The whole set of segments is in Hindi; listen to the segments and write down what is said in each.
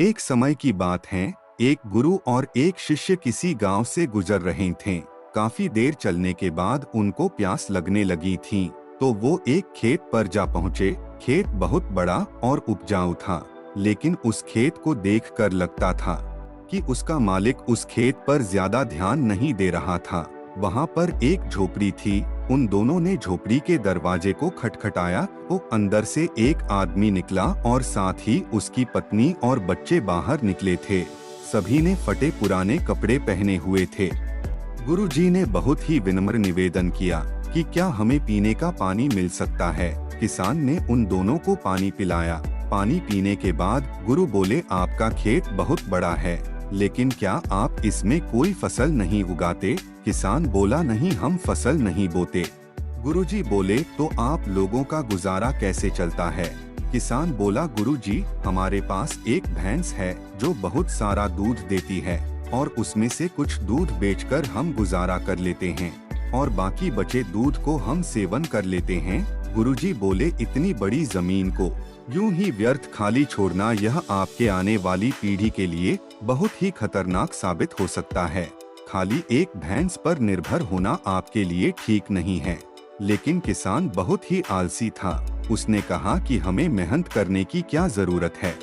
एक समय की बात है, एक गुरु और एक शिष्य किसी गांव से गुजर रहे थे। काफी देर चलने के बाद उनको प्यास लगने लगी थी, तो वो एक खेत पर जा पहुँचे। खेत बहुत बड़ा और उपजाऊ था, लेकिन उस खेत को देखकर लगता था कि उसका मालिक उस खेत पर ज्यादा ध्यान नहीं दे रहा था। वहाँ पर एक झोपड़ी थी। उन दोनों ने झोपड़ी के दरवाजे को खटखटाया तो अंदर से एक आदमी निकला और साथ ही उसकी पत्नी और बच्चे बाहर निकले थे। सभी ने फटे पुराने कपड़े पहने हुए थे। गुरुजी ने बहुत ही विनम्र निवेदन किया कि क्या हमें पीने का पानी मिल सकता है। किसान ने उन दोनों को पानी पिलाया। पानी पीने के बाद गुरु बोले, आपका खेत बहुत बड़ा है, लेकिन क्या आप इसमें कोई फसल नहीं उगाते? किसान बोला, नहीं, हम फसल नहीं बोते। गुरुजी बोले, तो आप लोगों का गुजारा कैसे चलता है? किसान बोला, गुरुजी, हमारे पास एक भैंस है जो बहुत सारा दूध देती है और उसमें से कुछ दूध बेचकर हम गुजारा कर लेते हैं और बाकी बचे दूध को हम सेवन कर लेते हैं। गुरुजी बोले, इतनी बड़ी जमीन को यूं ही व्यर्थ खाली छोड़ना यह आपके आने वाली पीढ़ी के लिए बहुत ही खतरनाक साबित हो सकता है। खाली एक भैंस पर निर्भर होना आपके लिए ठीक नहीं है। लेकिन किसान बहुत ही आलसी था। उसने कहा कि हमें मेहनत करने की क्या जरूरत है।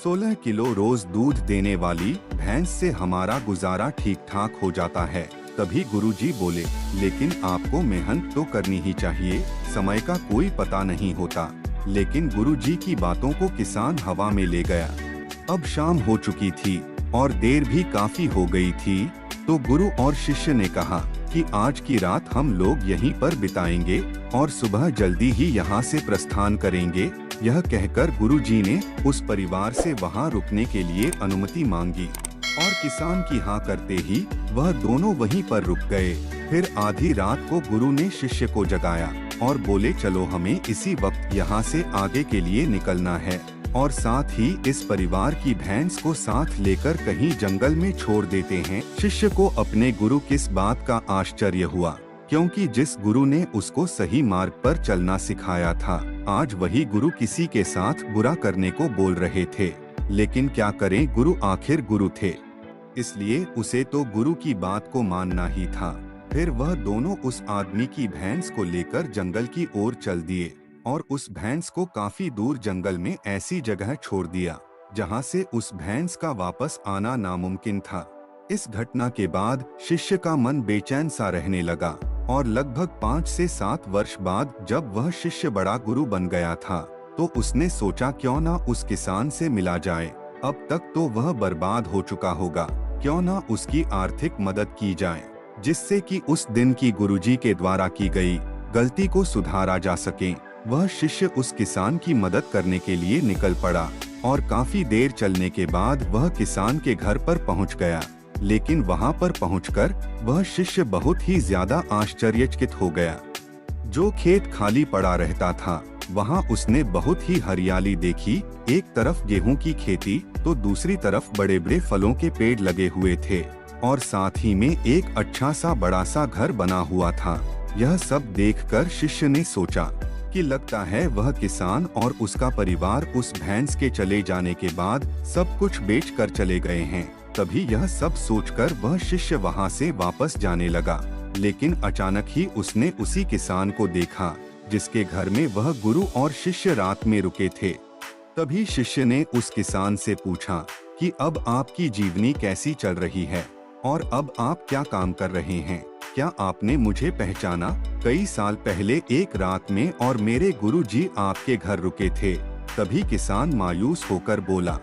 16 किलो रोज दूध देने वाली भैंस से हमारा गुजारा ठीक ठाक हो जाता है। तभी गुरुजी बोले, लेकिन आपको मेहनत तो करनी ही चाहिए, समय का कोई पता नहीं होता। लेकिन गुरुजी की बातों को किसान हवा में ले गया। अब शाम हो चुकी थी और देर भी काफी हो गई थी, तो गुरु और शिष्य ने कहा कि आज की रात हम लोग यहीं पर बिताएंगे और सुबह जल्दी ही यहाँ से प्रस्थान करेंगे। यह कहकर गुरुजी ने उस परिवार से वहाँ रुकने के लिए अनुमति मांगी और किसान की हाँ करते ही वह दोनों वहीं पर रुक गए। फिर आधी रात को गुरु ने शिष्य को जगाया और बोले, चलो हमें इसी वक्त यहाँ से आगे के लिए निकलना है और साथ ही इस परिवार की भैंस को साथ लेकर कहीं जंगल में छोड़ देते हैं। शिष्य को अपने गुरु किस बात का आश्चर्य हुआ, क्योंकि जिस गुरु ने उसको सही मार्ग पर चलना सिखाया था, आज वही गुरु किसी के साथ बुरा करने को बोल रहे थे। लेकिन क्या करें, गुरु आखिर गुरु थे, इसलिए उसे तो गुरु की बात को मानना ही था। फिर वह दोनों उस आदमी की भैंस को लेकर जंगल की ओर चल दिए और उस भैंस को काफी दूर जंगल में ऐसी जगह छोड़ दिया जहां से उस भैंस का वापस आना नामुमकिन था। इस घटना के बाद शिष्य का मन बेचैन सा रहने लगा और लगभग 5 से 7 वर्ष बाद जब वह शिष्य बड़ा गुरु बन गया था, तो उसने सोचा क्यों ना उस किसान से मिला जाए। अब तक तो वह बर्बाद हो चुका होगा, क्यों ना उसकी आर्थिक मदद की जाए, जिससे कि उस दिन की गुरुजी के द्वारा की गई गलती को सुधारा जा सके। वह शिष्य उस किसान की मदद करने के लिए निकल पड़ा और काफी देर चलने के बाद वह किसान के घर पर पहुंच गया। लेकिन वहां पर पहुंचकर वह शिष्य बहुत ही ज्यादा आश्चर्यचकित हो गया। जो खेत खाली पड़ा रहता था, वहां उसने बहुत ही हरियाली देखी। एक तरफ गेहूं की खेती तो दूसरी तरफ बड़े बड़े फलों के पेड़ लगे हुए थे और साथ ही में एक अच्छा सा बड़ा सा घर बना हुआ था। यह सब देखकर शिष्य ने सोचा कि लगता है वह किसान और उसका परिवार उस भैंस के चले जाने के बाद सब कुछ बेच कर चले गए हैं। तभी यह सब सोचकर वह शिष्य वहां से वापस जाने लगा। लेकिन अचानक ही उसने उसी किसान को देखा जिसके घर में वह गुरु और शिष्य रात में रुके थे। तभी शिष्य ने उस किसान से पूछा कि अब आपकी जीवनी कैसी चल रही है और अब आप क्या काम कर रहे हैं? क्या आपने मुझे पहचाना? कई साल पहले एक रात में और मेरे गुरुजी आपके घर रुके थे। तभी किसान मायूस होकर बोला,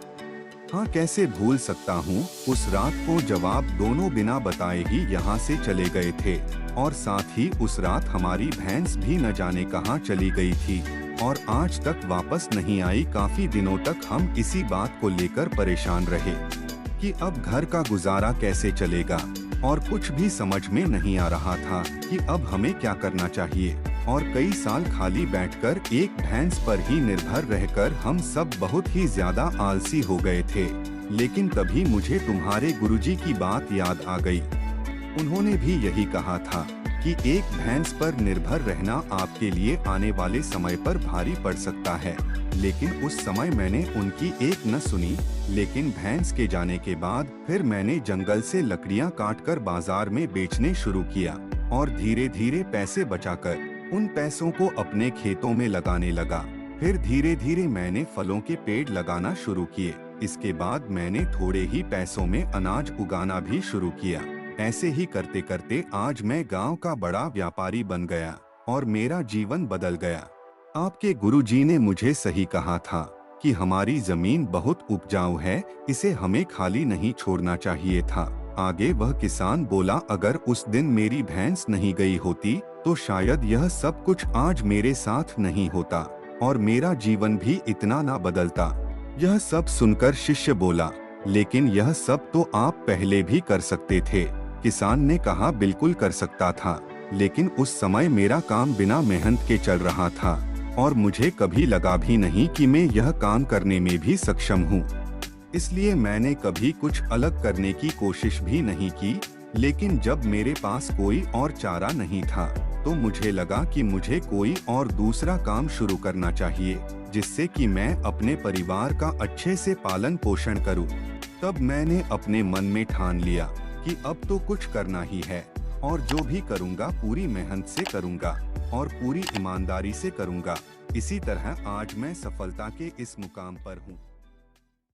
हाँ, कैसे भूल सकता हूँ। उस रात को जवाब दोनों बिना बताए ही यहाँ से चले गए थे और साथ ही उस रात हमारी भैंस भी न जाने कहाँ चली गई थी और आज तक वापस नहीं आई। काफी दिनों तक हम इसी बात को लेकर परेशान रहे कि अब घर का गुजारा कैसे चलेगा और कुछ भी समझ में नहीं आ रहा था कि अब हमें क्या करना चाहिए। और कई साल खाली बैठकर एक भैंस पर ही निर्भर रहकर हम सब बहुत ही ज्यादा आलसी हो गए थे। लेकिन तभी मुझे तुम्हारे गुरुजी की बात याद आ गई। उन्होंने भी यही कहा था कि एक भैंस पर निर्भर रहना आपके लिए आने वाले समय पर भारी पड़ सकता है। लेकिन उस समय मैंने उनकी एक न सुनी। लेकिन भैंस के जाने के बाद फिर मैंने जंगल से लकड़ियां काटकर बाजार में बेचने शुरू किया और धीरे धीरे पैसे बचाकर उन पैसों को अपने खेतों में लगाने लगा। फिर धीरे धीरे मैंने फलों के पेड़ लगाना शुरू किए। इसके बाद मैंने थोड़े ही पैसों में अनाज उगाना भी शुरू किया। ऐसे ही करते करते आज मैं गांव का बड़ा व्यापारी बन गया और मेरा जीवन बदल गया। आपके गुरुजी ने मुझे सही कहा था कि हमारी जमीन बहुत उपजाऊ है, इसे हमें खाली नहीं छोड़ना चाहिए था। आगे वह किसान बोला, अगर उस दिन मेरी भैंस नहीं गई होती तो शायद यह सब कुछ आज मेरे साथ नहीं होता और मेरा जीवन भी इतना ना बदलता। यह सब सुनकर शिष्य बोला, लेकिन यह सब तो आप पहले भी कर सकते थे। किसान ने कहा, बिल्कुल कर सकता था, लेकिन उस समय मेरा काम बिना मेहनत के चल रहा था और मुझे कभी लगा भी नहीं कि मैं यह काम करने में भी सक्षम हूँ। इसलिए मैंने कभी कुछ अलग करने की कोशिश भी नहीं की। लेकिन जब मेरे पास कोई और चारा नहीं था तो मुझे लगा कि मुझे कोई और दूसरा काम शुरू करना चाहिए जिससे कि मैं अपने परिवार का अच्छे से पालन पोषण करूं। तब मैंने अपने मन में ठान लिया कि अब तो कुछ करना ही है और जो भी करूंगा पूरी मेहनत से करूंगा और पूरी ईमानदारी से करूंगा। इसी तरह आज मैं सफलता के इस मुकाम पर हूं।